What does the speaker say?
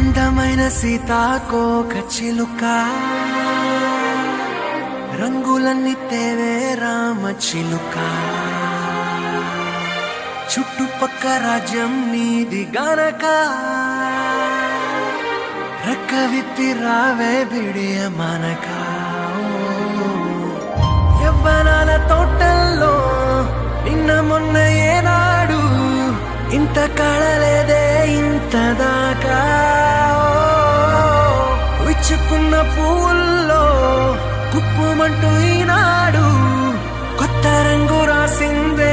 అందమైన సీతాకోక చిలుక రంగులన్నీ తేవే రామ చిలుక చుట్టుపక్క రాజ్యం నీది గనక రెక్క విప్పి రావే బిడియ మనక యవ్వనాల తోటల్లో నిన్న మొన్న ఏనాడు ఇంత కళలేదే ఇంత దాకా విచ్చుకున్న పువ్వుల్లో కుప్పుమంటూ ఈనాడు కొత్త రంగు రాసిందే